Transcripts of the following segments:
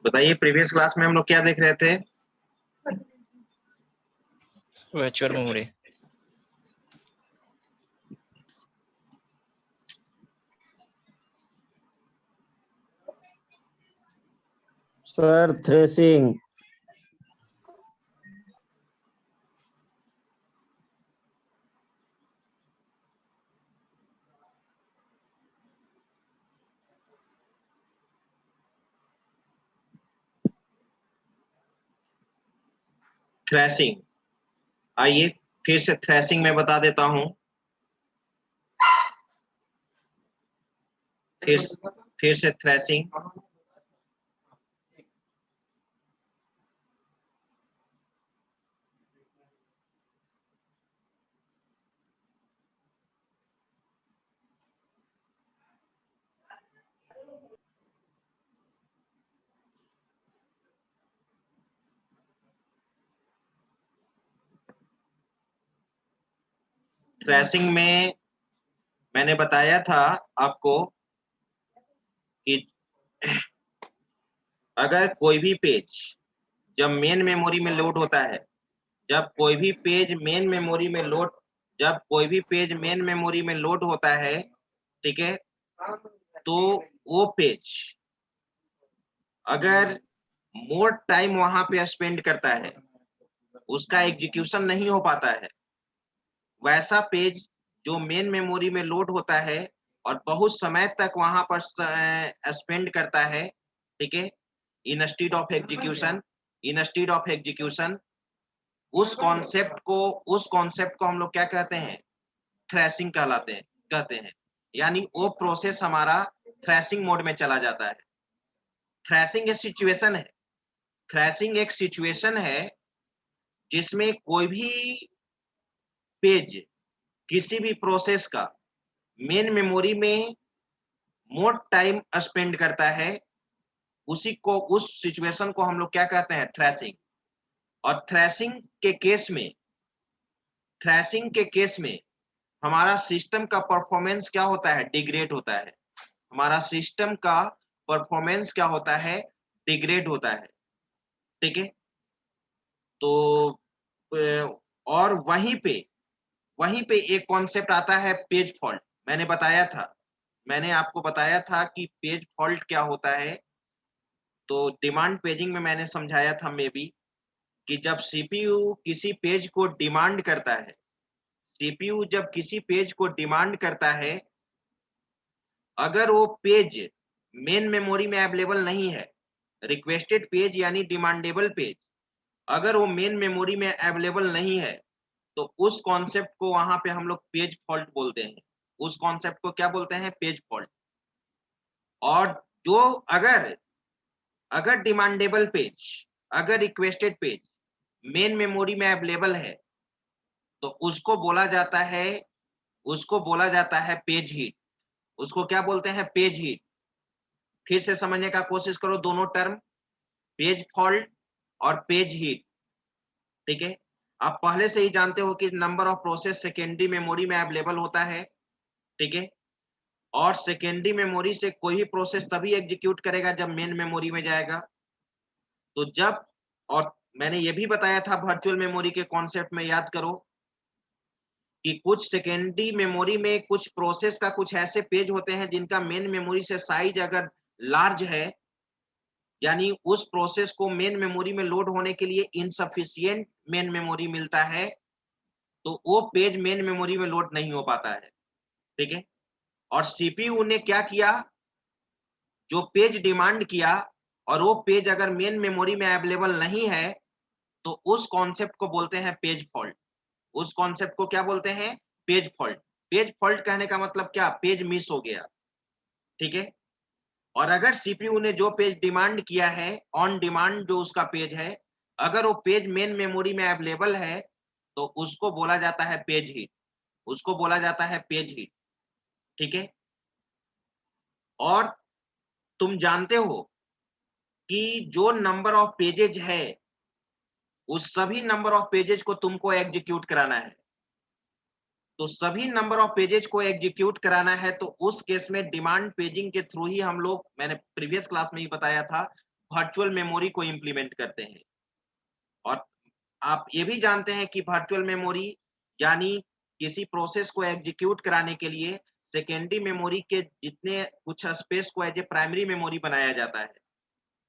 बताइए, previous class में हम लोग क्या देख रहे थे? Virtual memory. Sir threshing. Threshing. आइए फिर से थ्रेसिंग में बता देता हूं। फिर से थ्रेसिंग। थ्रेसिंग में मैंने बताया था आपको कि अगर कोई भी पेज जब मेन मेमोरी में लोड होता है, जब कोई भी पेज मेन मेमोरी में लोड होता है, ठीक है, तो वो पेज अगर मोर टाइम वहां पे स्पेंड करता है, उसका एग्जीक्यूशन नहीं हो पाता है। वैसा पेज जो मेन मेमोरी में लोड होता है और बहुत समय तक वहां पर स्पेंड करता है, ठीक है, इंस्टेड ऑफ एग्जीक्यूशन, उस कॉन्सेप्ट को हम लोग क्या कहते हैं? थ्रेसिंग कहते हैं। यानी वो प्रोसेस हमारा थ्रेसिंग मोड में चला जाता है। थ्रेसिंग एक सिचुएशन है जिसमें कोई भी पेज किसी भी प्रोसेस का मेन मेमोरी में मोर टाइम स्पेंड करता है, उस सिचुएशन को हम लोग क्या कहते हैं? थ्रेसिंग। और थ्रेसिंग के केस में हमारा सिस्टम का परफॉर्मेंस क्या होता है? डिग्रेड होता है। हमारा सिस्टम का परफॉर्मेंस क्या होता है? डिग्रेड होता है। ठीक है, तो और वहीं पे एक कॉन्सेप्ट आता है पेज फॉल्ट। मैंने आपको बताया था कि पेज फॉल्ट क्या होता है। तो डिमांड पेजिंग में मैंने समझाया था मे बी कि जब सीपीयू किसी पेज को डिमांड करता है, सीपीयू जब किसी पेज को डिमांड करता है, अगर वो पेज मेन मेमोरी में अवेलेबल नहीं है, रिक्वेस्टेड पेज यानी डिमांडेबल पेज अगर वो मेन मेमोरी में अवेलेबल नहीं है, तो उस कॉन्सेप्ट को वहां पे हम लोग पेज फॉल्ट बोलते हैं। उस कॉन्सेप्ट को क्या बोलते हैं? Page fault. और जो अगर अगर डिमांडेबल पेज, अगर रिक्वेस्टेड पेज मेन मेमोरी में अवेलेबल है, तो उसको बोला जाता है पेज हीट। उसको क्या बोलते हैं? Page heat. फिर से समझने का कोशिश करो दोनों टर्म, पेज फॉल्ट और पेज हीट। ठीक है, आप पहले से ही जानते हो कि number of process secondary memory में अवेलेबल होता है। ठीक है, और सेकेंडरी मेमोरी से कोई भी प्रोसेस तभी एग्जीक्यूट करेगा जब मेन मेमोरी में जाएगा। तो जब, और मैंने ये भी बताया था वर्चुअल मेमोरी के कॉन्सेप्ट में, याद करो कि कुछ सेकेंडरी मेमोरी में कुछ प्रोसेस का कुछ ऐसे पेज होते हैं जिनका मेन मेमोरी से साइज अगर लार्ज है, यानी उस प्रोसेस को मेन मेमोरी में लोड होने के लिए इनसफिशिएंट मेन मेमोरी मिलता है, तो वो पेज मेन मेमोरी में लोड नहीं हो पाता है। ठीक है, और सीपीयू ने क्या किया? जो पेज डिमांड किया और वो पेज अगर मेन मेमोरी में अवेलेबल नहीं है, तो उस कॉन्सेप्ट को बोलते हैं पेज फॉल्ट। उस कॉन्सेप्ट को क्या बोलते हैं? Page fault. पेज फॉल्ट कहने का मतलब क्या? पेज मिस हो गया। ठीक है, और अगर सीपीयू ने जो पेज डिमांड किया है, ऑन डिमांड जो उसका पेज है, अगर वो पेज मेन मेमोरी में अवेलेबल है, तो उसको बोला जाता है पेज हीट। उसको बोला जाता है पेज हीट। ठीक है, और तुम जानते हो कि जो नंबर ऑफ पेजेज है, उस सभी नंबर ऑफ पेजेज को तुमको एग्जीक्यूट कराना है। तो सभी नंबर ऑफ पेजेज को एग्जीक्यूट कराना है, तो उस केस में डिमांड पेजिंग के थ्रू ही हम लोग, मैंने प्रीवियस क्लास में ही बताया था, वर्चुअल मेमोरी को इंप्लीमेंट करते हैं। और आप ये भी जानते हैं कि वर्चुअल मेमोरी यानी किसी प्रोसेस को एग्जीक्यूट कराने के लिए सेकेंडरी मेमोरी के जितने कुछ स्पेस को एज ए प्राइमरी मेमोरी बनाया जाता है,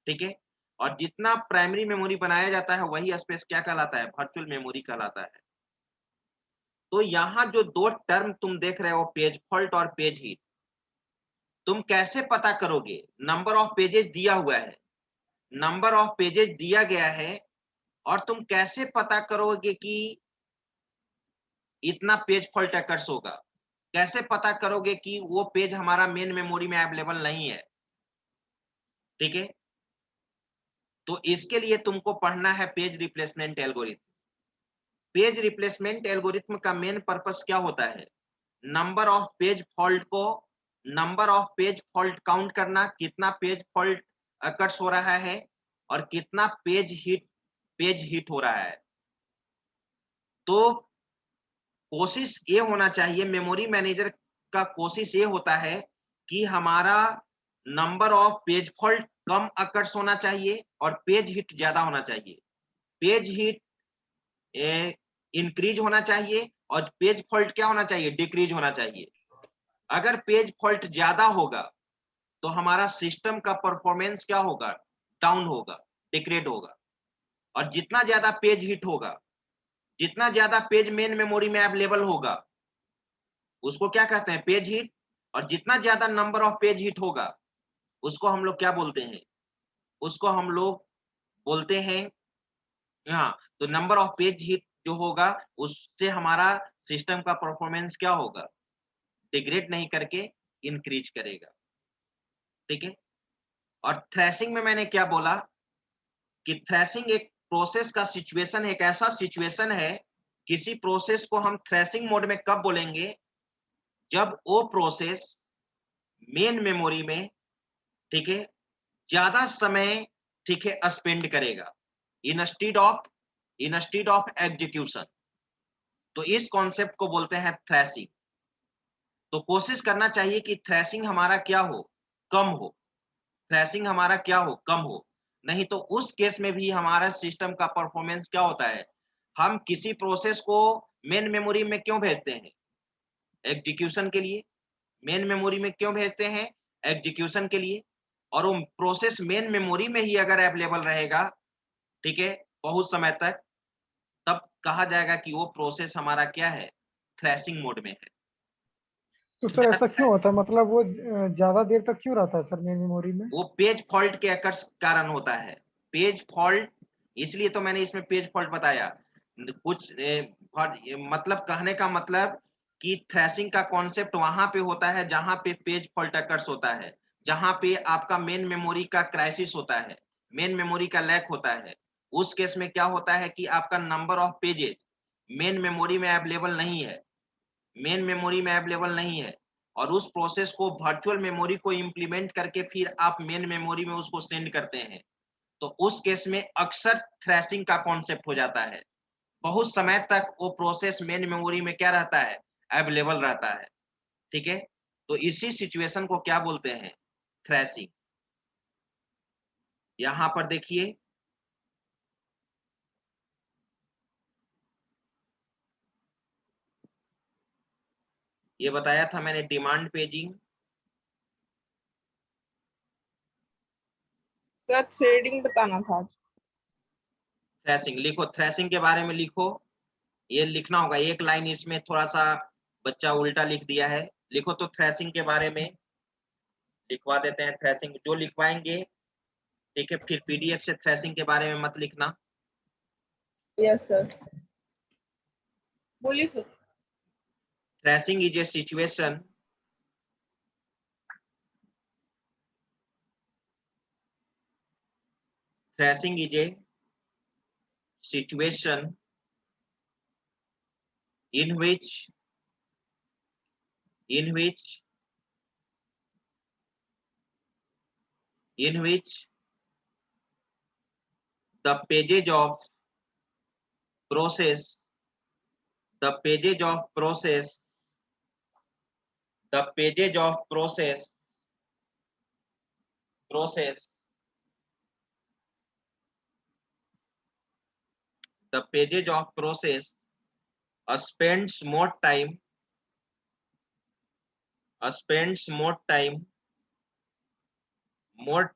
ठीक है? और जितना प्राइमरी मेमोरी बनाया जाता है वही स्पेस क्या कहलाता है? वर्चुअल मेमोरी कहलाता है। तो यहाँ जो 2 टर्म तुम देख रहे हो, पेज फॉल्ट और पेज हीट, तुम कैसे पता करोगे? नंबर ऑफ पेजेस दिया हुआ है, नंबर ऑफ पेजेस दिया गया है, और तुम कैसे पता करोगे कि इतना पेज फॉल्ट अकर्स होगा? कैसे पता करोगे कि वो पेज हमारा मेन मेमोरी में अवेलेबल नहीं है? ठीक है? तो इसके लिए तुमको पढ़ना है page replacement algorithm. Page replacement algorithm का मेन पर्पस क्या होता है? नंबर ऑफ पेज फॉल्ट को, number of page fault count करना, कितना पेज फॉल्ट अकर्स हो रहा है और कितना पेज हिट हो रहा है। तो कोशिश ये होना चाहिए, मेमोरी मैनेजर का कोशिश ये होता है कि हमारा number of page fault come occurs होना चाहिए और पेज हिट ज्यादा होना चाहिए। पेज हिट इंक्रीज होना चाहिए और पेज फॉल्ट क्या होना चाहिए? डिक्रीज होना चाहिए। अगर पेज फॉल्ट ज्यादा होगा तो हमारा सिस्टम का परफॉर्मेंस क्या होगा? डाउन होगा, डिग्रेड होगा। और जितना ज्यादा पेज हिट होगा, जितना ज्यादा पेज मेन मेमोरी में अवेलेबल होगा, उसको क्या कहते हैं? Page hit. और जितना ज्यादा नंबर ऑफ पेज हिट होगा, उसको हम लोग क्या बोलते हैं? उसको हम लोग बोलते हैं, हाँ, तो नंबर ऑफ पेज हिट जो होगा उससे हमारा सिस्टम का परफॉर्मेंस क्या होगा? डिग्रेड नहीं करके इंक्रीज करेगा। ठीक है? और थ्रेशिंग में मैंने क्या बोला कि थ्रेशिंग एक प्रोसेस का सिचुएशन है, एक ऐसा सिचुएशन है, किसी प्रोसेस को हम थ्रेशिंग मोड में कब बोलेंगे? जब वो प्रोसेस मेन मेमोरी में, ठीक है, ज्यादा समय, ठीक है, स्पेंड करेगा इंस्टीड ऑफ एग्जीक्यूशन। तो इस कॉन्सेप्ट को बोलते हैं थ्रेशिंग। तो कोशिश करना चाहिए कि थ्रेशिंग हमारा क्या हो? कम हो। थ्रेशिंग हमारा क्या हो? कम हो। नहीं तो उस केस में भी हमारा सिस्टम का परफॉर्मेंस क्या होता है? हम किसी प्रोसेस को मेन मेमोरी में क्यों भेजते हैं? एग्जीक्यूशन के लिए। मेन मेमोरी में क्यों भेजते हैं? एग्जीक्यूशन के लिए। और वो प्रोसेस मेन मेमोरी में ही अगर अवेलेबल रहेगा, ठीक है, बहुत समय तक, तब कहा जाएगा कि वो प्रोसेस हमारा क्या है? थ्रेशिंग मोड में है। तो सर ऐसा क्यों होता है, मतलब वो ज्यादा देर तक क्यों रहता है सर मेन मेमोरी में? वो पेज फॉल्ट के अकर्स कारण होता है। पेज फॉल्ट, इसलिए तो मैंने इसमें पेज फॉल्ट बताया। कुछ मतलब कहने का मतलब कि थ्रेशिंग का कॉन्सेप्ट वहां पे होता है जहां पे पेज फॉल्ट अकर्स होता है, जहां पे आपका मेन मेमोरी का क्राइसिस होता है, मेन मेमोरी का लैक होता है। उस केस में क्या होता है कि आपका number of pages main memory में अवेलेबल नहीं है, मेन मेमोरी में अवेलेबल नहीं है, और उस प्रोसेस को वर्चुअल मेमोरी को इंप्लीमेंट करके फिर आप मेन मेमोरी में उसको सेंड करते हैं। तो उस केस में अक्सर थ्रेशिंग का कॉन्सेप्ट हो जाता है। बहुत समय तक वो प्रोसेस मेन मेमोरी में क्या रहता है? अवेलेबल रहता है। ठीक है? तो इसी सिचुएशन को क्या बोलते हैं? थ्रेशिंग। यहां पर देखिए, ये बताया था मैंने डिमांड पेजिंग। सर थ्रेडिंग बताना था आज। थ्रेशिंग लिखो, थ्रेशिंग के बारे में लिखो। ये लिखना होगा, एक लाइन इसमें थोड़ा सा बच्चा उल्टा लिख दिया है। लिखो तो थ्रेशिंग के बारे में लिखवा देते हैं। थ्रेशिंग जो लिखवाएंगे, ठीक है, फिर पीडीएफ से थ्रेशिंग के बारे में मत लिखना। यस सर, बोलिए sir. Threshing is a situation thrashing is a situation in which the pages of process the pages of process the pages of process the pages of process spends more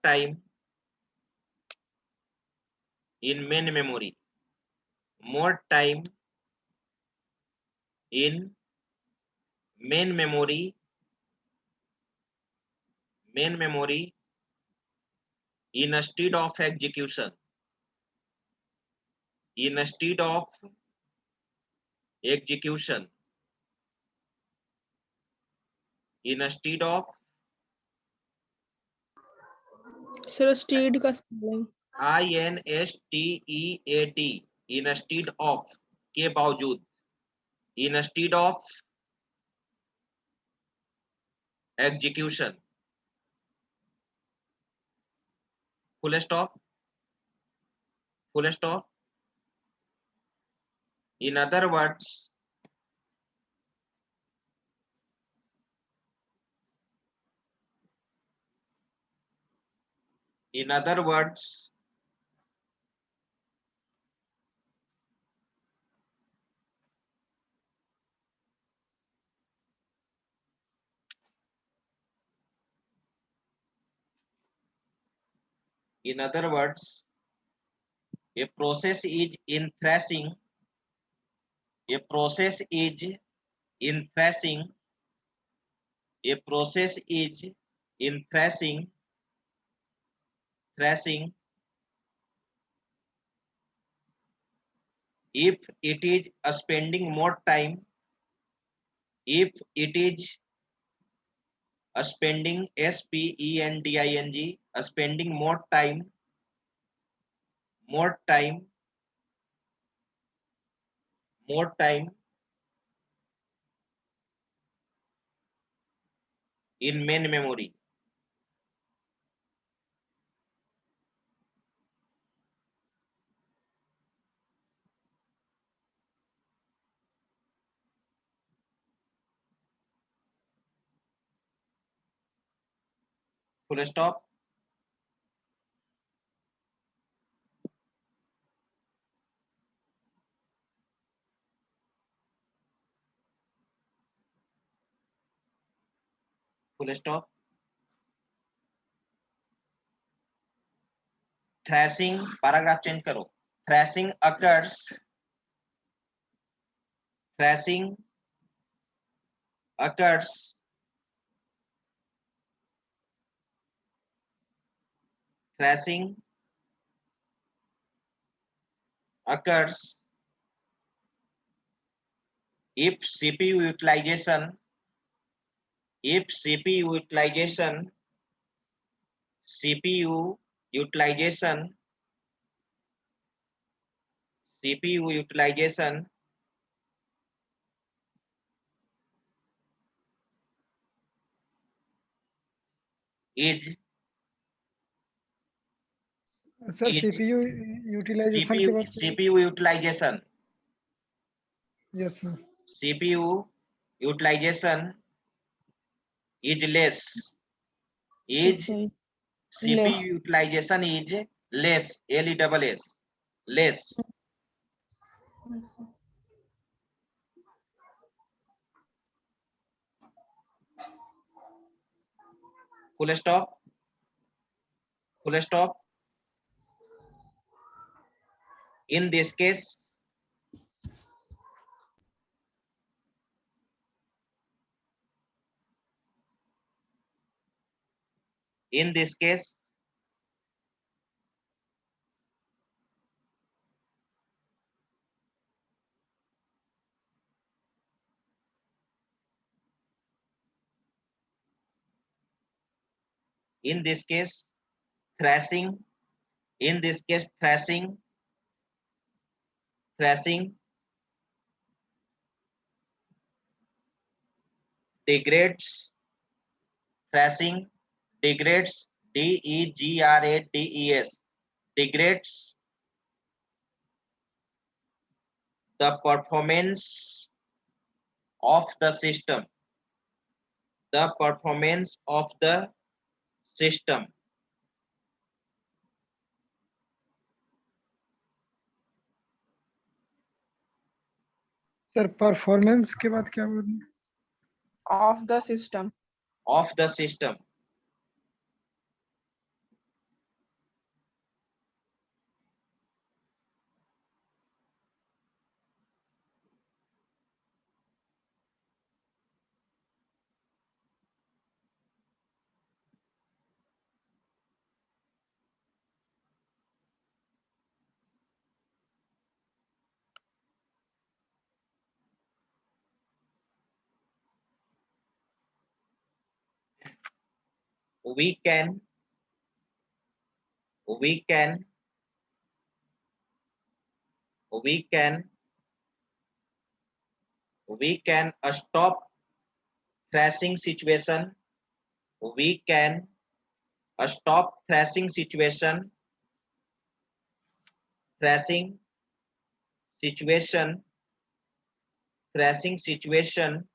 time in main memory, more time in main memory instead of execution, instead of execution, instead of सर stead का spelling INSTEAD, instead of के बावजूद, instead of execution, full stop, full stop. In other words, in other words, in other words, a process is in thrashing, a process is in thrashing, a process is in thrashing, thrashing if it is spending more time, if it is spending spending spending more time more time more time in main memory, full stop. Full stop. Thrashing, paragraph change करो. Thrashing occurs, thrashing occurs thrashing occurs if CPU utilization CPU utilization is sir is CPU utilisation के बाद CPU utilization yes sir CPU utilization is less is CPU utilization is less LESS less full stop in this case thrashing degrades degrades degrades the performance of the system sir performance के बाद क्या बोलना? Of the system. Of the system. we can we can we can we can stop thrashing situation. We can stop thrashing situation. Thrashing situation. Thrashing situation.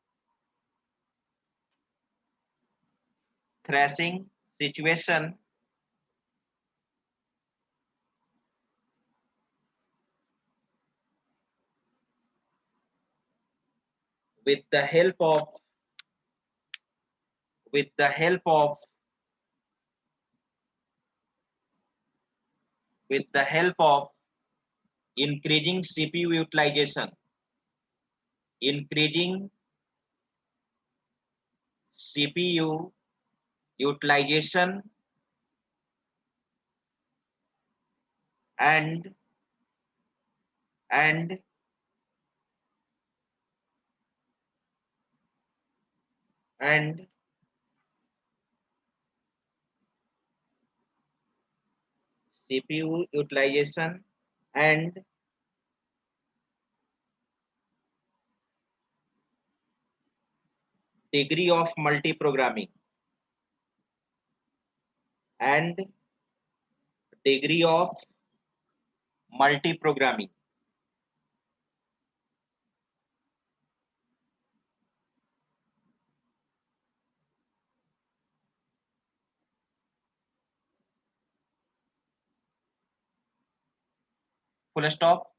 Thrashing situation. With the help of with the help of with the help of increasing CPU utilization. Increasing CPU utilization and CPU utilization and degree of multiprogramming and degree of multiprogramming. Full stop.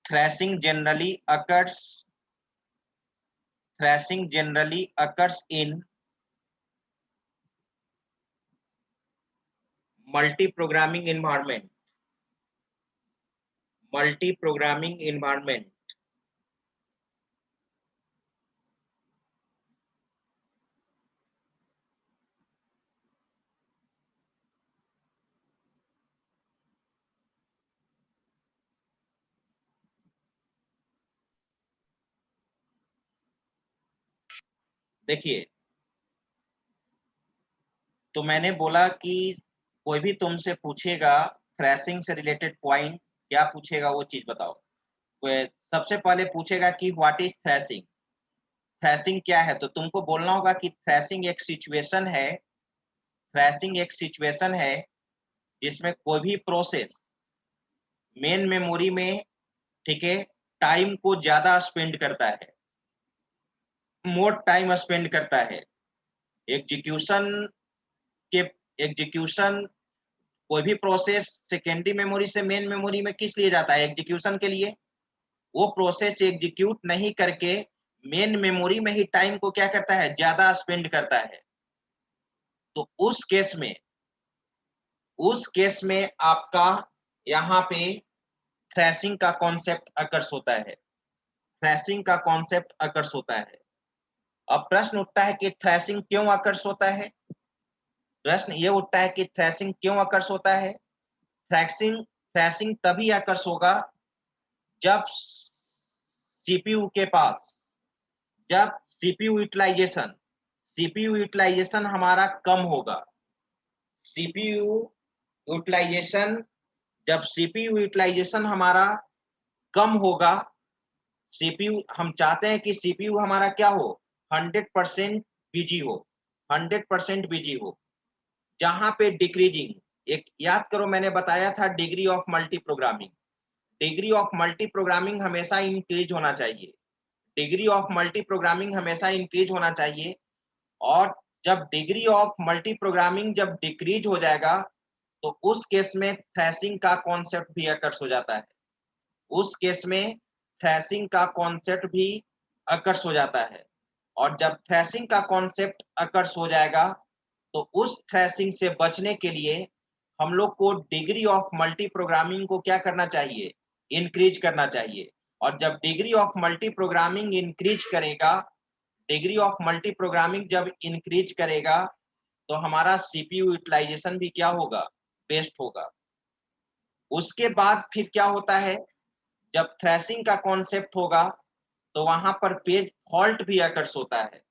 Thrashing generally occurs in multiprogramming environment. Multiprogramming environment. देखिए, तो मैंने बोला कि कोई भी तुमसे पूछेगा thrashing से रिलेटेड पॉइंट, क्या पूछेगा वो चीज बताओ। सबसे पहले पूछेगा कि व्हाट इज थ्रैशिंग। थ्रैशिंग क्या है, तो तुमको बोलना होगा कि थ्रैशिंग एक सिचुएशन है। थ्रैशिंग एक सिचुएशन है जिसमें कोई भी प्रोसेस मेन मेमोरी में, ठीक है, टाइम को ज्यादा स्पेंड करता है, मोर टाइम स्पेंड करता है। एग्जीक्यूशन कोई भी प्रोसेस सेकेंडरी मेमोरी से मेन मेमोरी में किस लिए जाता है? एग्जीक्यूशन के लिए। वो प्रोसेस एग्जीक्यूट नहीं करके मेन मेमोरी में ही टाइम को क्या करता है? ज्यादा स्पेंड करता है। तो उस केस में आपका यहाँ पे थ्रैशिंग का कॉन्सेप्ट अकर्स होता है। थ्रैशिंग का कॉन्सेप्ट अकर्स होता है। अब प्रश्न उठता है कि थ्रैशिंग क्यों अकर्स होता है? प्रश्न ये उठता है कि थ्रैशिंग क्यों अकर्स होता है? थ्रैशिंग तभी अकर्स होगा जब सीपीयू के पास, जब सीपीयू यूटिलाइजेशन हमारा कम होगा। सीपीयू यूटिलाइजेशन, जब सीपीयू यूटिलाइजेशन हमारा कम होगा, सीपीयू, हम चाहते हैं कि सीपीयू हमारा क्या हो? 100% बिजी हो, 100% बिजी हो। जहां पे डिक्रीजिंग, एक याद करो मैंने बताया था degree of multi programming. Degree of multi programming हमेशा इंक्रीज होना चाहिए। डिग्री ऑफ मल्टी प्रोग्रामिंग हमेशा इंक्रीज होना चाहिए। और जब डिग्री ऑफ मल्टी प्रोग्रामिंग जब डिक्रीज हो जाएगा तो उस केस में थ्रैशिंग का कॉन्सेप्ट भी अकर्स हो जाता है। उस केस में थ्रेसिंग का कॉन्सेप्ट भी अकर्स हो जाता है। और जब थ्रेसिंग का कॉन्सेप्ट अकर्स हो जाएगा तो उस थ्रेसिंग से बचने के लिए हम लोग को डिग्री ऑफ मल्टी प्रोग्रामिंग को क्या करना चाहिए, इंक्रीज करना चाहिए। और जब degree of multi programming increase करेगा, डिग्री ऑफ मल्टी प्रोग्रामिंग जब इंक्रीज करेगा तो हमारा सीपीयू यूटिलाइजेशन भी क्या होगा, बेस्ट होगा। उसके बाद फिर क्या होता है, जब थ्रेसिंग का कॉन्सेप्ट होगा तो वहां पर पेज फॉल्ट भी अकर्स होता है।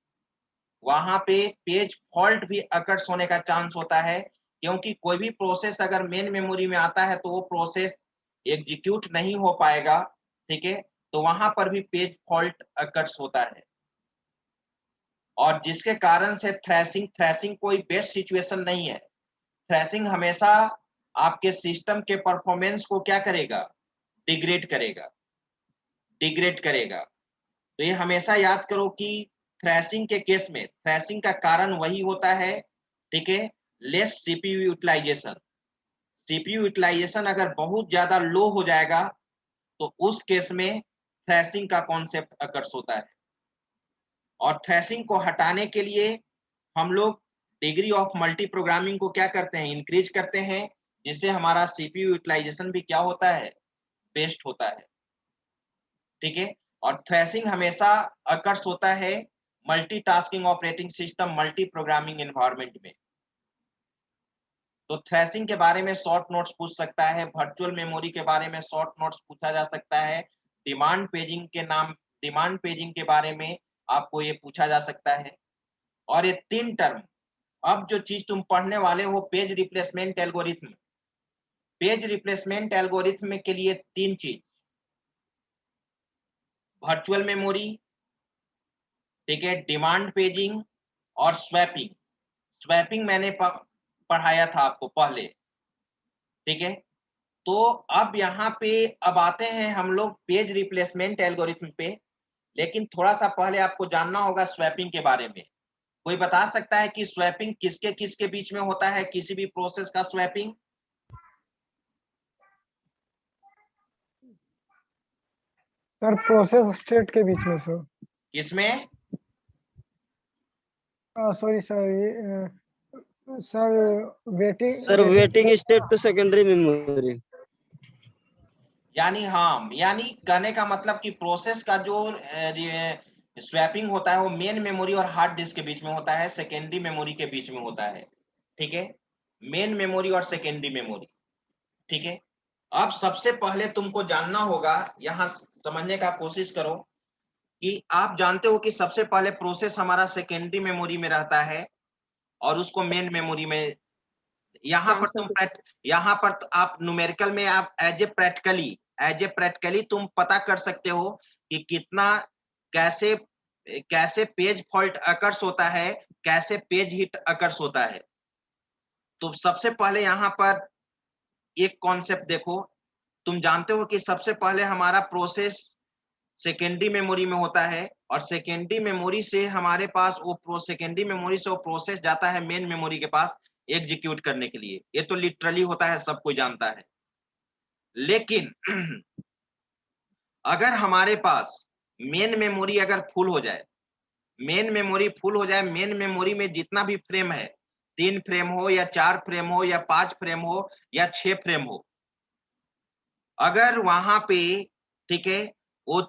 वहां पे पेज फॉल्ट भी अकर्स होने का चांस होता है, क्योंकि कोई भी प्रोसेस अगर मेन मेमोरी में आता है तो वो प्रोसेस एग्जीक्यूट नहीं हो पाएगा, ठीक है। तो वहां पर भी पेज फॉल्ट अकर्स होता है, और जिसके कारण से थ्रेसिंग कोई बेस्ट सिचुएशन नहीं है। थ्रेसिंग हमेशा आपके सिस्टम के परफॉर्मेंस को क्या करेगा, डिग्रेड करेगा, डिग्रेड करेगा। तो ये हमेशा याद करो कि थ्रेसिंग के केस में थ्रेसिंग का कारण वही होता है, ठीक है, less CPU utilisation. CPU utilisation अगर बहुत ज्यादा लो हो जाएगा तो उस केस में थ्रेसिंग का कॉन्सेप्ट अकर्स होता है। और थ्रेसिंग को हटाने के लिए हम लोग डिग्री ऑफ मल्टी प्रोग्रामिंग को क्या करते हैं, इंक्रीज करते हैं, जिससे हमारा सीपीयू यूटिलाइजेशन भी क्या होता है, बेस्ट होता है, ठीक है। और थ्रेसिंग हमेशा अकर्स होता है multitasking operating system, multi programming environment में। तो थ्रेसिंग के बारे में शॉर्ट नोट्स पूछ सकता है, वर्चुअल मेमोरी के बारे में शॉर्ट नोट्स पूछा जा सकता है, डिमांड पेजिंग के बारे में आपको ये पूछा जा सकता है। और ये 3 टर्म, अब जो चीज तुम पढ़ने वाले हो, page replacement algorithm. Page replacement algorithm के लिए 3 चीज, वर्चुअल मेमोरी, ठीक है, डिमांड पेजिंग और स्वैपिंग। स्वैपिंग मैंने पढ़ाया था आपको पहले, ठीक है। तो अब यहाँ पे अब आते हैं हम लोग पेज रिप्लेसमेंट एल्गोरिथम पे, लेकिन थोड़ा सा पहले आपको जानना होगा स्वैपिंग के बारे में। कोई बता सकता है कि स्वैपिंग किसके किसके बीच में होता है, किसी भी प्रोसेस का स्वैपिंग? सर प्रोसेस स्टेट के बीच में सर। किसमें? Sorry sir, sir sir waiting state तो सेकेंडरी मेमोरी। यानी हाँ, यानी कहने का मतलब कि प्रोसेस का जो स्वैपिंग होता है वो मेन मेमोरी और हार्ड डिस्क के बीच में होता है, सेकेंडरी मेमोरी के बीच में होता है, ठीक है। मेन मेमोरी और सेकेंडरी मेमोरी, ठीक है। अब सबसे पहले तुमको जानना होगा, यहाँ समझने का कोशिश करो कि आप जानते हो कि सबसे पहले प्रोसेस हमारा सेकेंडरी मेमोरी में रहता है और उसको मेन मेमोरी में, यहाँ पर आप न्यूमेरिकल में आप एज ए प्रैक्टिकली तुम पता कर सकते हो कि कितना, कैसे कैसे पेज फॉल्ट अकर्स होता है, कैसे पेज हिट अकर्स होता है। तो सबसे पहले यहाँ पर एक कॉन्सेप्ट देखो, तुम जानते हो कि सबसे पहले हमारा प्रोसेस सेकेंडरी मेमोरी में होता है, और सेकेंडरी मेमोरी से हमारे पास वो सेकेंडरी मेमोरी से वो प्रोसेस जाता है मेन मेमोरी के पास एग्जीक्यूट करने के लिए। ये तो लिटरली होता है, सब कोई जानता है। लेकिन अगर हमारे पास मेन मेमोरी अगर फुल हो जाए, मेन मेमोरी में जितना भी फ्रेम है, 3 फ्रेम हो या 4 फ्रेम हो या 5 फ्रेम हो या 6 फ्रेम हो, अगर वहां पे, ठीक है, वो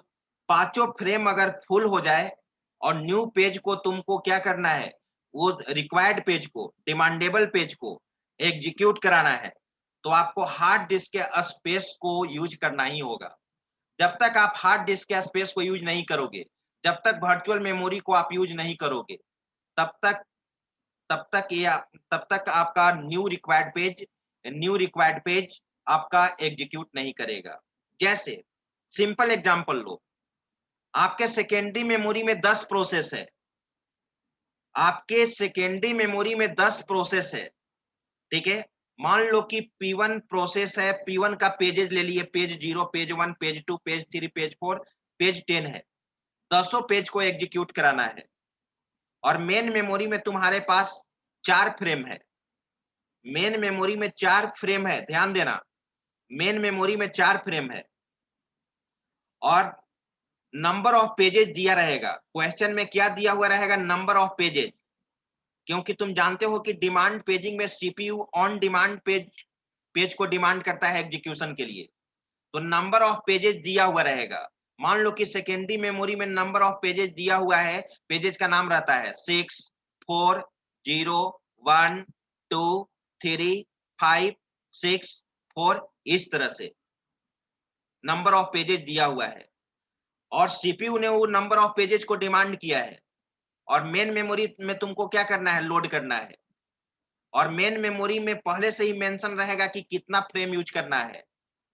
5 फ्रेम अगर फुल हो जाए और न्यू पेज को तुमको क्या करना है, वो रिक्वायर्ड पेज को, डिमांडेबल पेज को एग्जीक्यूट कराना है, तो आपको हार्ड डिस्क के स्पेस को यूज करना ही होगा। जब तक आप हार्ड डिस्क के स्पेस को यूज नहीं करोगे, जब तक वर्चुअल मेमोरी को आप यूज नहीं करोगे, तब तक आपका न्यू रिक्वायर्ड पेज आपका एग्जीक्यूट नहीं करेगा। जैसे सिंपल एग्जांपल लो, आपके सेकेंडरी मेमोरी में 10 प्रोसेस है, आपके सेकेंडरी मेमोरी में 10 प्रोसेस है, ठीक है। मान लो कि P1 प्रोसेस है, P1 का पेजेस ले लिए, page 0, page 1, page 2, page 3, page 4, page 10 है, 10 पेज को एग्जीक्यूट कराना है। और मेन मेमोरी में तुम्हारे पास 4 फ्रेम है, मेन मेमोरी में 4 फ्रेम है, ध्यान देना, मेन मेमोरी में 4 फ्रेम है, और नंबर ऑफ पेजेस दिया रहेगा। क्वेश्चन में क्या दिया हुआ रहेगा? नंबर ऑफ पेजेस, क्योंकि तुम जानते हो कि डिमांड पेजिंग में सीपीयू ऑन डिमांड पेज को डिमांड करता है एग्जीक्यूशन के लिए, तो नंबर ऑफ पेजेस दिया हुआ रहेगा। मान लो कि सेकेंडरी मेमोरी में नंबर ऑफ पेजेस दिया हुआ है, पेजेस का नाम रहता है 6, 4, 0, 1, 2, 3, 5, 6, 4, इस तरह से नंबर ऑफ पेजेस दिया हुआ है, और सीपीयू ने वो नंबर ऑफ पेजेस को डिमांड किया है, और मेन मेमोरी में तुमको क्या करना है? लोड करना है। और मेन मेमोरी में पहले से ही मेंशन रहेगा कि कितना फ्रेम यूज करना है,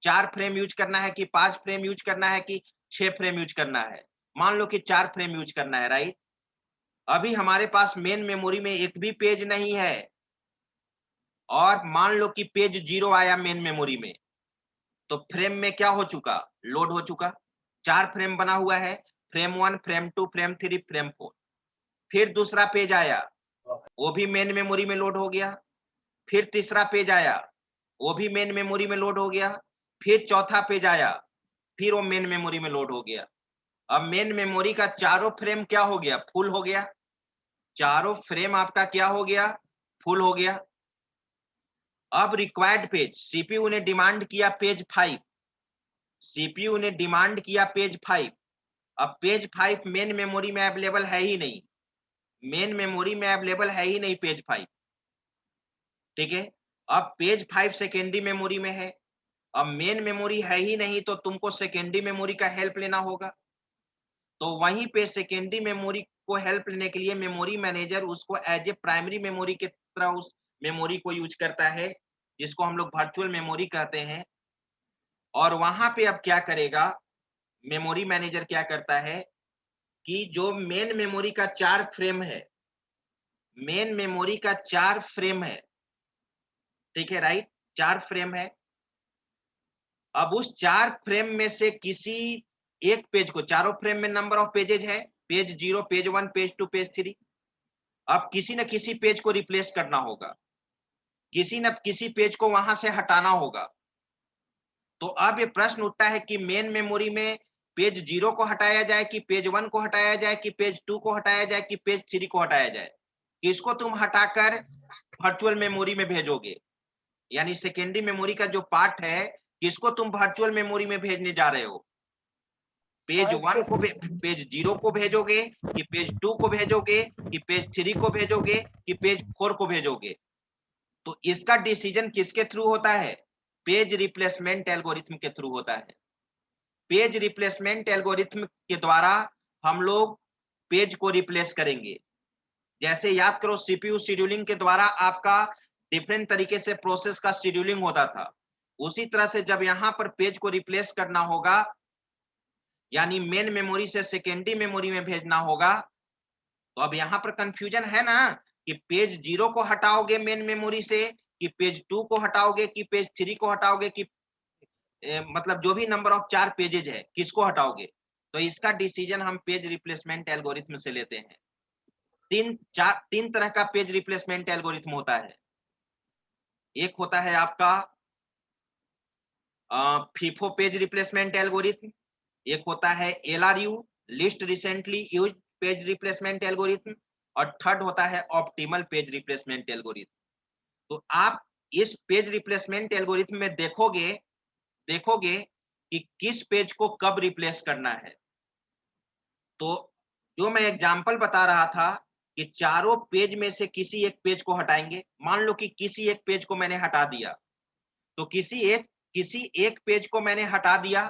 4 फ्रेम यूज करना है कि 5 फ्रेम यूज करना है कि 6 फ्रेम यूज करना है। मान लो कि 4 फ्रेम यूज करना है, राइट। अभी हमारे पास मेन मेमोरी में एक भी पेज नहीं है, और मान लो कि पेज 0 आया मेन मेमोरी में, तो फ्रेम में क्या हो चुका? लोड हो चुका। 4 फ्रेम बना हुआ है, फ्रेम 1, फ्रेम 2, फ्रेम 3, फ्रेम 4। फिर दूसरा पेज आया, वो भी मेन मेमोरी में लोड हो गया। फिर तीसरा पेज आया, वो भी मेन मेमोरी में लोड हो गया। फिर चौथा पेज आया, फिर वो मेन मेमोरी में लोड हो गया। अब मेन मेमोरी का चारों फ्रेम क्या हो गया? फुल हो गया। चारों फ्रेम आपका क्या हो गया? फुल हो गया। अब रिक्वायर्ड पेज, सीपीयू ने डिमांड किया पेज 5, सीपीयू ने डिमांड किया पेज 5। अब पेज 5 मेन मेमोरी में अवेलेबल है ही नहीं, मेन मेमोरी में अवेलेबल है ही नहीं पेज 5, ठीक है। अब पेज 5 सेकेंडरी मेमोरी में है। अब मेन मेमोरी है ही नहीं, तो तुमको सेकेंडरी मेमोरी का हेल्प लेना होगा। तो वहीं पे सेकेंडरी मेमोरी को हेल्प लेने के लिए मेमोरी मैनेजर उसको एज ए प्राइमरी मेमोरी की तरह उस मेमोरी को यूज करता है, जिसको हम लोग वर्चुअल मेमोरी कहते हैं। और वहां पे अब क्या करेगा? मेमोरी मैनेजर क्या करता है कि जो मेन मेमोरी का 4 फ्रेम है, मेन मेमोरी का 4 फ्रेम है, ठीक है, राइट, 4 फ्रेम है। अब उस 4 फ्रेम में से किसी एक पेज को, चारों फ्रेम में नंबर ऑफ पेजेज है, पेज 0, पेज 1, पेज 2, पेज 3। अब किसी न किसी पेज को रिप्लेस करना होगा, किसी न किसी पेज को वहां से हटाना होगा। तो अब ये प्रश्न उठता है कि मेन मेमोरी में पेज 0 को हटाया जाए कि पेज 1 को हटाया जाए कि पेज 2 को हटाया जाए कि पेज 3 को हटाया जाए? किसको तुम हटाकर वर्चुअल मेमोरी में भेजोगे? यानी सेकेंडरी मेमोरी का जो पार्ट है, किसको तुम वर्चुअल मेमोरी में भेजने जा रहे हो? पेज 1 को, पेज 0 को भेजोगे कि पेज 2 को भेजोगे कि पेज 3 को भेजोगे कि पेज 4 को भेजोगे? तो इसका डिसीजन किसके थ्रू होता है? पेज रिप्लेसमेंट एल्गोरिथम के थ्रू होता है। पेज रिप्लेसमेंट एल्गोरिथम के द्वारा हम लोग पेज को रिप्लेस करेंगे। जैसे याद करो, सीपीयू शेड्यूलिंग के द्वारा आपका डिफरेंट तरीके से प्रोसेस का शेड्यूलिंग होता था। उसी तरह से जब यहाँ पर पेज को रिप्लेस करना होगा, यानी मेन मेमोरी से सेकेंडरी मेमोरी में भेजना होगा, तो अब यहाँ पर कंफ्यूजन है ना कि पेज 0 को हटाओगे मेन मेमोरी से कि पेज 2 को हटाओगे कि पेज 3 को हटाओगे कि मतलब जो भी नंबर ऑफ 4 पेजेज है, किसको हटाओगे? तो इसका डिसीजन हम पेज रिप्लेसमेंट एल्गोरिथम से लेते हैं। तीन तरह का पेज रिप्लेसमेंट एल्गोरिथम होता है। एक होता है आपका फीफो पेज रिप्लेसमेंट एल्गोरिथम, एक होता है LRU, list recently used page replacement algorithm, और थर्ड होता है ऑप्टिमल पेज रिप्लेसमेंट एल्गोरिथम। तो आप इस पेज रिप्लेसमेंट एल्गोरिथम में देखोगे कि किस पेज को कब रिप्लेस करना है। तो जो मैं एग्जांपल बता रहा था कि चारों पेज में से किसी एक पेज को हटाएंगे। मान लो कि किसी एक पेज को मैंने हटा दिया, तो किसी एक पेज को मैंने हटा दिया,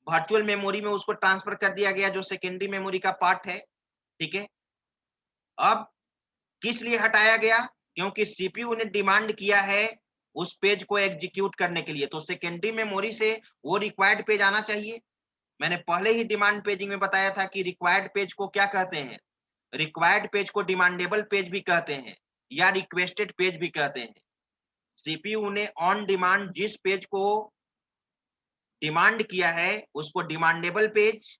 वर्चुअल मेमोरी में उसको ट्रांसफर कर दिया गया जो सेकेंडरी मेमोरी का पार्ट है, ठीक है। अब किस लिए हटाया गया? क्योंकि सीपीयू ने डिमांड किया है उस पेज को एग्जीक्यूट करने के लिए, तो सेकेंडरी मेमोरी से वो रिक्वायर्ड पेज आना चाहिए। मैंने पहले ही डिमांड पेजिंग में बताया था कि रिक्वायर्ड पेज को क्या कहते हैं? रिक्वायर्ड पेज को डिमांडेबल पेज भी कहते हैं या रिक्वेस्टेड पेज भी कहते हैं। सीपीयू ने ऑन डिमांड जिस पेज को डिमांड किया है उसको डिमांडेबल पेज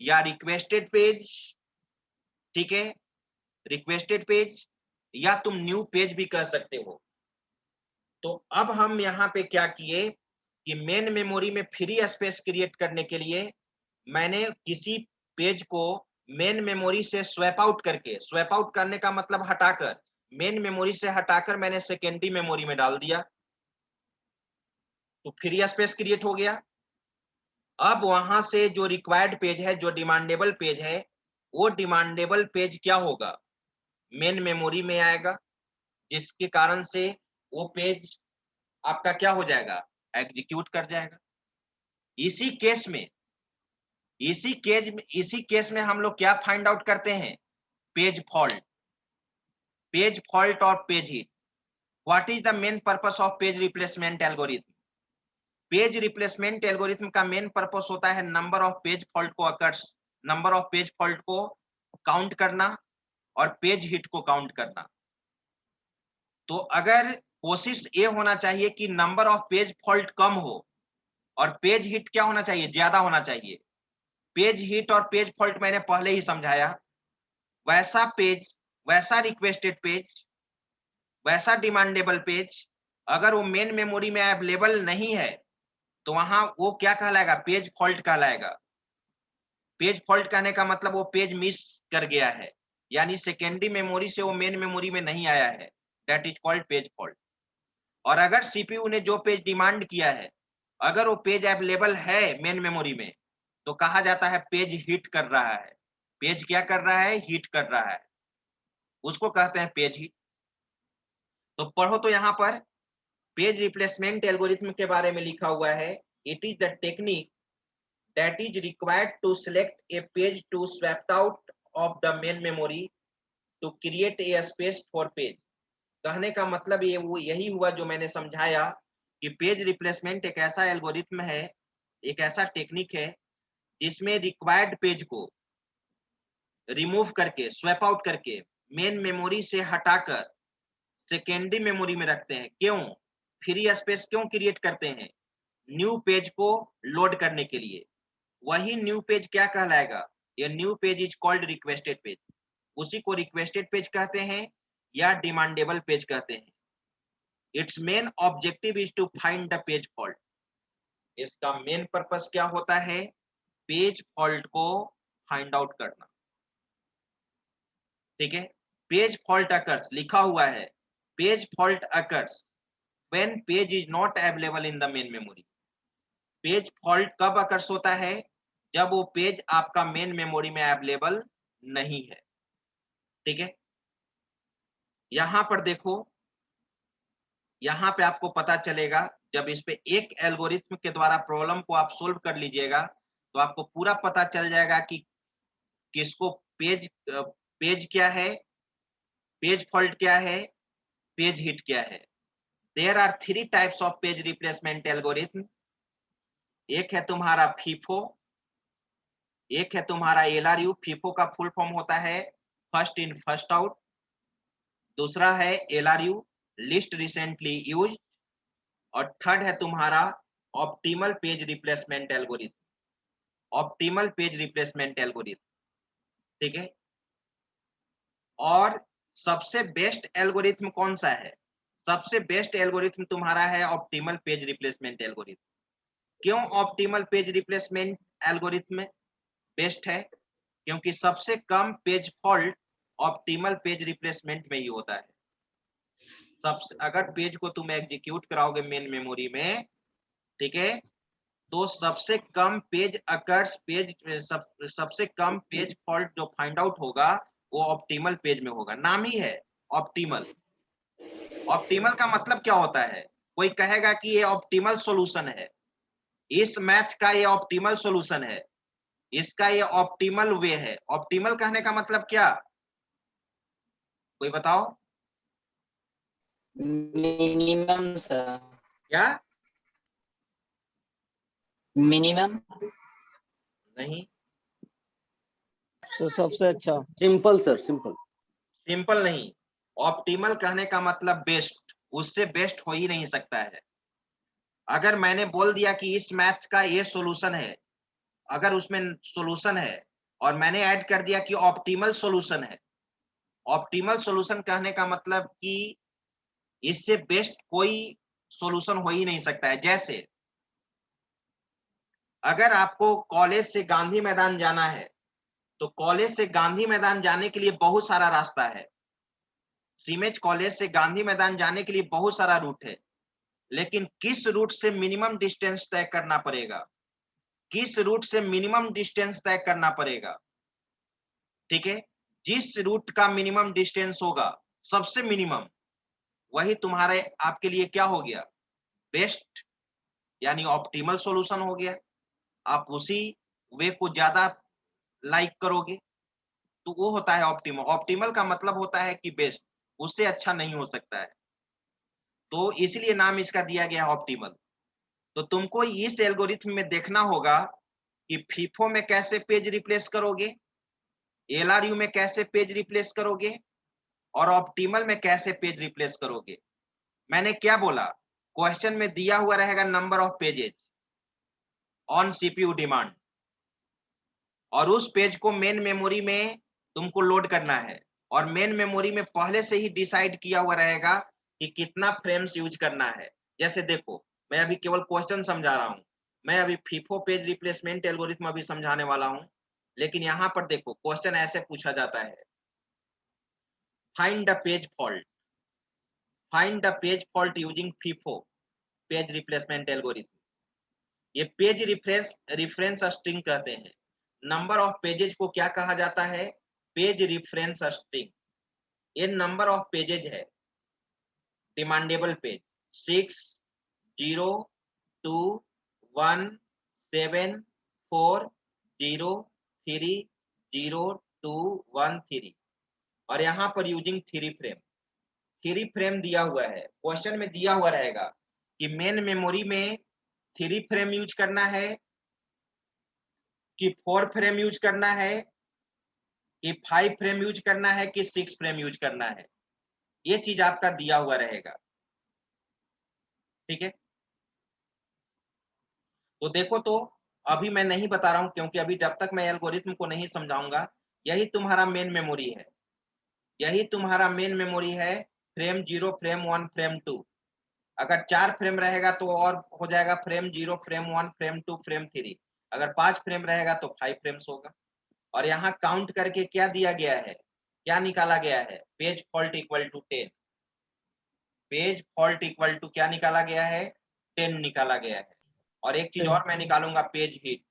या रिक्वेस्टेड पेज, ठीक है, रिक्वेस्टेड पेज या तुम न्यू पेज भी कह सकते हो। तो अब हम यहाँ पे क्या किए कि मेन मेमोरी में फ्री स्पेस क्रिएट करने के लिए मैंने किसी पेज को मेन मेमोरी से स्वैप आउट करके, स्वैप आउट करने का मतलब हटाकर, मेन मेमोरी से हटाकर मैंने सेकेंडरी मेमोरी में डाल दिया, तो फ्री स्पेस क्रिएट हो गया। अब वहां से जो रिक्वायर्ड पेज है, जो डिमांडेबल पेज है, वो डिमांडेबल पेज क्या होगा, मेन मेमोरी में आएगा, जिसके कारण से वो पेज आपका क्या हो जाएगा, एग्जीक्यूट कर जाएगा। इसी केस में हम लोग क्या फाइंड आउट करते हैं, पेज फॉल्ट और page hit. What is the main purpose of page replacement algorithm? Page replacement algorithm का मेन पर्पस होता है नंबर ऑफ पेज फॉल्ट को काउंट करना और पेज हिट को काउंट करना। तो अगर कोशिश ये होना चाहिए कि नंबर ऑफ पेज फॉल्ट कम हो और पेज हिट क्या होना चाहिए, ज्यादा होना चाहिए। पेज हिट और पेज फॉल्ट मैंने पहले ही समझाया। वैसा पेज, वैसा रिक्वेस्टेड पेज, वैसा डिमांडेबल पेज अगर वो मेन मेमोरी में अवेलेबल नहीं है तो वहां वो क्या कहलाएगा, पेज फॉल्ट कहलाएगा। पेज फॉल्ट कहने का मतलब वो पेज मिस कर गया है, यानी सेकेंडरी मेमोरी से वो मेन मेमोरी में नहीं आया है, that is called page fault. और अगर सीपीयू ने जो पेज डिमांड किया है, अगर वो पेज अवेलेबल है मेन मेमोरी में, तो कहा जाता है पेज हिट कर रहा है। पेज क्या कर रहा है, हिट कर रहा है, उसको कहते हैं पेज हिट। तो पढ़ो तो यहाँ पर पेज रिप्लेसमेंट एल्गोरिथम के बारे में लिखा हुआ है, it is the technique that is required to select a page to swapped out of the main memory to create a space for page। कहने का मतलब ये वो यही हुआ जो मैंने समझाया कि पेज रिप्लेसमेंट एक ऐसा एल्गोरिथम है, एक ऐसा टेक्निक है जिसमें रिक्वायर्ड पेज को रिमूव करके, स्वैप आउट करके, मेन मेमोरी से हटाकर सेकेंडरी मेमोरी में रखते हैं। क्यों? फ्री स्पेस क्यों क्रिएट करते हैं? न्यू पेज को लोड करने के लिए। वही न्यू पेज क्या कहलाएगा, ये new page is called requested page. उसी को रिक्वेस्टेड पेज कहते हैं या डिमांडेबल पेज कहते हैं। It's main objective is to find the page fault. इसका मेन पर्पस क्या होता है, पेज फॉल्ट को फाइंड आउट करना। ठीक है, पेज फॉल्ट अकर्स लिखा हुआ है, page fault occurs when page is not available in the main memory. Page fault कब अकर्स होता है, जब वो पेज आपका मेन मेमोरी में अवेलेबल नहीं है। ठीक है, यहां पर देखो, यहां पे आपको पता चलेगा, जब इस पे एक एल्गोरिथम के द्वारा प्रॉब्लम को आप सोल्व कर लीजिएगा तो आपको पूरा पता चल जाएगा कि किसको पेज क्या है, पेज फॉल्ट क्या है, पेज हिट क्या है। There are 3 types of page replacement algorithm. एक है तुम्हारा फीफो, एक है तुम्हारा एलआरयू। फीफो का फुल फॉर्म होता है फर्स्ट इन फर्स्ट आउट। दूसरा है एलआरयू, लिस्ट रिसेंटली यूज्ड। और थर्ड है तुम्हारा optimal page replacement algorithm, optimal page replacement algorithm. ठीक है, और सबसे बेस्ट एल्गोरिथम कौन सा है? सबसे बेस्ट एल्गोरिथम तुम्हारा है ऑप्टिमल पेज रिप्लेसमेंट एल्गोरिथम। क्यों optimal page replacement algorithm best है? क्योंकि सबसे कम page fault optimal page replacement में ही होता है। सबसे, अगर पेज को तुम एग्जीक्यूट कराओगे मेन मेमोरी में, ठीक है, तो सबसे कम पेज अकर्स, सबसे कम पेज फॉल्ट जो फाइंड आउट होगा वो ऑप्टिमल पेज में होगा। नाम ही है ऑप्टिमल। ऑप्टिमल का मतलब क्या होता है? कोई कहेगा कि ये ऑप्टिमल सॉल्यूशन है, इस मैथ का ये ऑप्टिमल सॉल्यूशन है, इसका ये ऑप्टिमल वे है। ऑप्टिमल कहने का मतलब क्या, कोई बताओ? Minimum sir. क्या? मिनिमम नहीं, तो सबसे अच्छा। Simple sir, simple. सिंपल नहीं। ऑप्टिमल कहने का मतलब बेस्ट, उससे बेस्ट हो ही नहीं सकता है। अगर मैंने बोल दिया कि इस मैथ का ये सॉल्यूशन है, अगर उसमें सॉल्यूशन है और मैंने ऐड कर दिया कि ऑप्टिमल सॉल्यूशन है, ऑप्टिमल सॉल्यूशन कहने का मतलब कि इससे बेस्ट कोई सॉल्यूशन हो ही नहीं सकता है। जैसे अगर आपको कॉलेज से गांधी मैदान जाना है तो कॉलेज से गांधी मैदान जाने के लिए बहुत सारा रास्ता है। सीमेज कॉलेज से गांधी मैदान जाने के लिए बहुत सारा रूट है, लेकिन किस रूट से मिनिमम डिस्टेंस तय करना पड़ेगा, किस रूट से मिनिमम डिस्टेंस तय करना पड़ेगा, ठीक है। जिस रूट का मिनिमम डिस्टेंस होगा, सबसे मिनिमम, वही तुम्हारे आपके लिए क्या हो गया, बेस्ट यानी ऑप्टिमल सॉल्यूशन हो गया। आप उसी वे को ज्यादा लाइक करोगे तो वो होता है ऑप्टिमल। ऑप्टिमल का मतलब होता है कि बेस्ट, उससे अच्छा नहीं हो सकता है, तो इसलिए नाम इसका दिया गया ऑप्टिमल। तो तुमको इस एल्गोरिथम में देखना होगा कि फीफो में कैसे पेज रिप्लेस करोगे, एलआरयू में कैसे पेज रिप्लेस करोगे, और ऑप्टिमल में कैसे पेज रिप्लेस करोगे। मैंने क्या बोला, क्वेश्चन में दिया हुआ रहेगा number of pages on CPU demand, और उस पेज को मेन मेमोरी में तुमको लोड करना है, और मेन मेमोरी में पहले से ही डिसाइड किया हुआ रहेगा कि कितना फ्रेम्स यूज करना है। जैसे देखो, मैं अभी केवल क्वेश्चन समझा रहा हूं, मैं अभी फीफो पेज रिप्लेसमेंट एल्गोरिथम अभी समझाने वाला हूं, लेकिन यहां पर देखो क्वेश्चन ऐसे पूछा जाता है, find the page fault, find the page fault using FIFO page replacement algorithm. ये पेज रिफरेंस स्ट्रिंग कहते हैं। नंबर ऑफ पेजेज को क्या कहा जाता है, पेज रिफरेंस स्ट्रिंग। ये नंबर ऑफ पेजेज है, डिमांडेबल पेज 6 0 2 1 7 4 0 3 0 2 1 3, और यहाँ पर यूजिंग 3 फ्रेम, 3 फ्रेम दिया हुआ है। क्वेश्चन में दिया हुआ रहेगा कि मेन मेमोरी में 3 फ्रेम यूज करना है कि 4 फ्रेम यूज करना है कि 5 फ्रेम यूज करना है कि 6 फ्रेम यूज करना है। ये चीज आपका दिया हुआ रहेगा, ठीक है। तो देखो, तो अभी मैं नहीं बता रहा हूं, क्योंकि अभी जब तक मैं एल्गोरिथम को नहीं समझाऊंगा, यही तुम्हारा मेन मेमोरी है, यही तुम्हारा मेन मेमोरी है। Frame 0, frame 1, frame 2। अगर 4 फ्रेम रहेगा तो और हो जाएगा फ्रेम 0, फ्रेम 1, फ्रेम 2, फ्रेम 3। अगर 5 फ्रेम रहेगा तो 5 फ्रेम्स होगा। और यहाँ काउंट करके क्या दिया गया है, क्या निकाला गया है, page fault equal to 10। Page fault equal to क्या निकाला गया है, 10 निकाला गया है। और एक चीज और मैं निकालूंगा, page hit.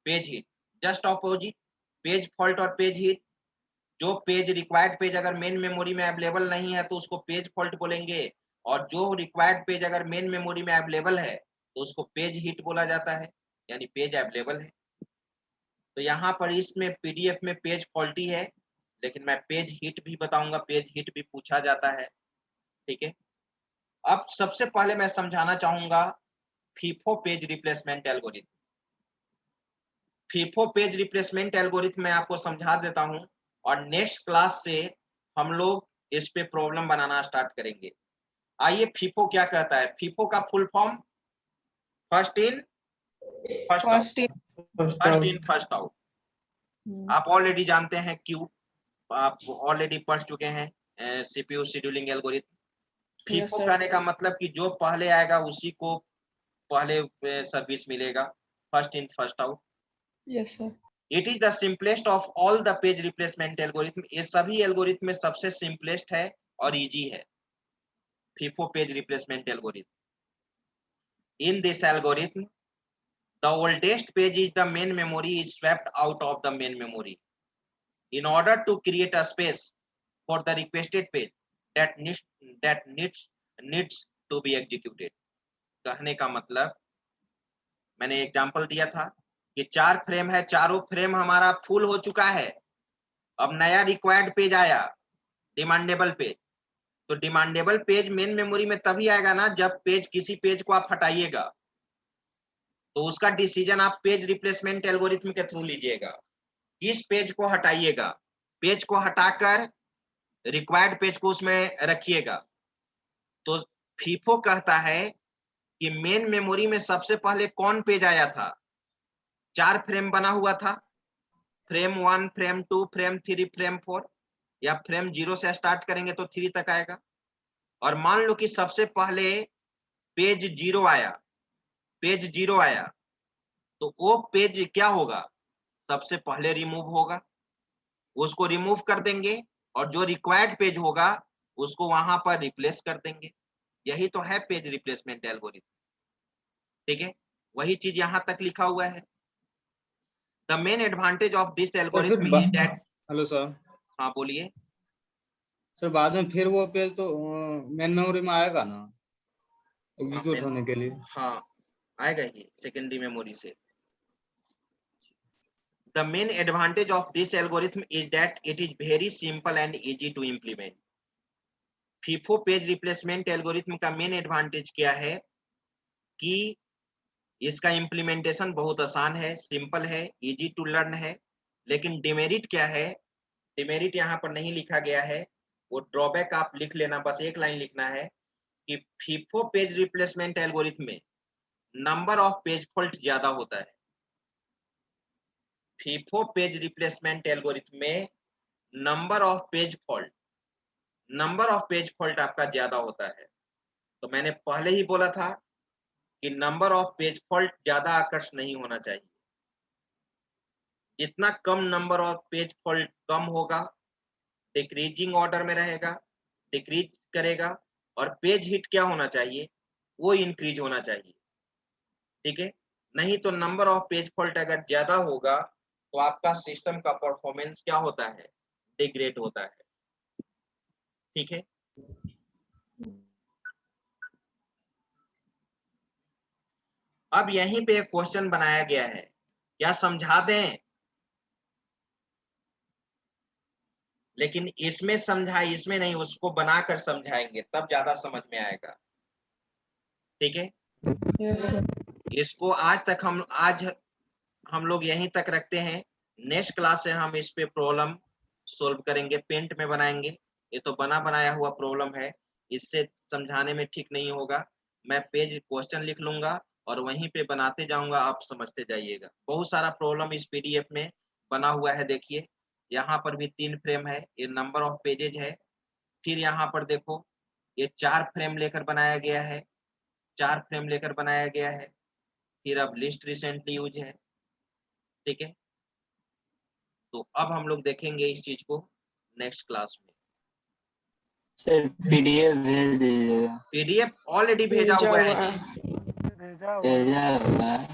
Page hit just opposite, page fault और पेज हिट। जो पेज रिक्वायर्ड पेज अगर मेन मेमोरी में अवेलेबल नहीं है तो उसको पेज फॉल्ट बोलेंगे, और जो रिक्वायर्ड पेज अगर मेन मेमोरी में अवेलेबल है तो उसको पेज हिट बोला जाता है, यानी पेज अवेलेबल है। तो यहाँ पर इसमें पीडीएफ में पेज फॉल्टी है, लेकिन मैं पेज हिट भी बताऊंगा, पेज हिट भी पूछा जाता है, ठीक है। अब सबसे पहले मैं समझाना चाहूंगा FIFO page replacement algorithm. FIFO page replacement algorithm मैं आपको समझा देता हूं, और नेक्स्ट क्लास से हम लोग इस पे प्रॉब्लम बनाना स्टार्ट करेंगे। आइए, फीफो क्या कहता है। फीफो का full form first in first out, First in. First in first out. आप ऑलरेडी जानते हैं क्यू, आप ऑलरेडी पढ़ चुके हैं CPU scheduling algorithm. Yes, FIFO sir. कहने का मतलब कि जो पहले आएगा उसी को पहले सर्विस मिलेगा, first in first out. Yes, sir. It is the simplest of all the page replacement algorithm. ये सभी एल्गोरिथम में सबसे सिंपलेस्ट है और इजी है, FIFO page replacement algorithm. In this algorithm, the oldest page is the main memory is swept out of the main memory in order to create a space for the requested page that needs to be executed। कहने का मतलब, मैंने example दिया था कि 4 frame है, चारों frame हमारा फुल हो चुका है। अब नया रिक्वायर्ड पेज आया, डिमांडेबल पेज। तो डिमांडेबल पेज मेन मेमोरी में तभी आएगा ना जब पेज किसी पेज को आप हटाइएगा, तो उसका डिसीजन आप पेज रिप्लेसमेंट एल्गोरिथम के थ्रू लीजिएगा। इस पेज को हटाइएगा, पेज को हटाकर रिक्वायर्ड पेज को उसमें रखिएगा। तो फीफो कहता है कि मेन मेमोरी में सबसे पहले कौन पेज आया था, 4 फ्रेम बना हुआ था, फ्रेम 1, फ्रेम 2, फ्रेम 3, फ्रेम 4, या फ्रेम 0 से स्टार्ट करेंगे तो 3 तक आएगा। और मान लो कि सबसे पहले पेज 0 आया, पेज 0 आया, तो वो पेज क्या होगा, सबसे पहले रिमूव होगा, उसको रिमूव कर देंगे और जो रिक्वायर्ड पेज होगा उसको वहां पर रिप्लेस कर देंगे। यही तो है पेज रिप्लेसमेंट एल्गोरिथम, ठीक है। वही चीज यहां तक लिखा हुआ है। The main advantage of this algorithm is that, hello sir, हाँ बोलिए। सर बाद में फिर वो पेज तो मेन मेमोरी में आएगा ना एग्जीक्यूट main- होने के लिए? हाँ आएगा ही सेकेंडरी मेमोरी से। The main advantage of this algorithm is that it is very simple and easy to implement. FIFO page replacement algorithm का मेन एडवांटेज क्या है कि इसका इम्प्लीमेंटेशन बहुत आसान है, सिंपल है, इजी टू लर्न है। लेकिन डिमेरिट क्या है, डिमेरिट यहाँ पर नहीं लिखा गया है, वो ड्रॉबैक आप लिख लेना, बस एक लाइन लिखना है कि FIFO पेज रिप्लेसमेंट एल्गोरिथम में नंबर ऑफ पेज फॉल्ट ज्यादा होता है। FIFO पेज रिप्लेसमेंट एल्गोरिथम में नंबर ऑफ पेज फॉल्ट आपका ज्यादा होता है। तो मैंने पहले ही बोला था कि नंबर ऑफ पेज फॉल्ट ज्यादा आकर्षक नहीं होना चाहिए। जितना कम नंबर ऑफ पेज फॉल्ट कम होगा, डिक्रीजिंग ऑर्डर में रहेगा, डिक्रीज करेगा, और पेज हिट क्या होना चाहिए, वो इंक्रीज होना चाहिए, ठीक है। नहीं तो नंबर ऑफ पेज फॉल्ट अगर ज्यादा होगा तो आपका सिस्टम का परफॉर्मेंस क्या होता है, डिग्रेड होता है, ठीक है। अब यहीं पे एक क्वेश्चन बनाया गया है, क्या समझा दें? लेकिन इसमें समझा, इसमें नहीं, उसको बनाकर समझाएंगे तब ज्यादा समझ में आएगा, ठीक है। Yes, sir. इसको आज हम लोग यहीं तक रखते हैं। नेक्स्ट क्लास से हम इस पे प्रॉब्लम सोल्व करेंगे, पेंट में बनाएंगे। ये तो बना बनाया हुआ प्रॉब्लम है, इससे समझाने में ठीक नहीं होगा। मैं पेज क्वेश्चन लिख लूंगा और वहीं पे बनाते जाऊंगा, आप समझते जाइएगा। बहुत सारा प्रॉब्लम इस पीडीएफ में बना हुआ है, देखिए यहाँ पर भी 3 फ्रेम है, ये नंबर ऑफ पेजेज है। फिर यहाँ पर देखो ये 4 फ्रेम लेकर बनाया गया है, 4 फ्रेम लेकर बनाया गया है। फिर अब लिस्ट रिसेंटली यूज है, ठीक है। तो अब हम लोग देखेंगे इस चीज को नेक्स्ट क्लास में। सर पीडीएफ भेज दीजिएगा। पीडीएफ ऑलरेडी भेजा हुआ है जी। भेजा हुआ है। भेजा हुआ है।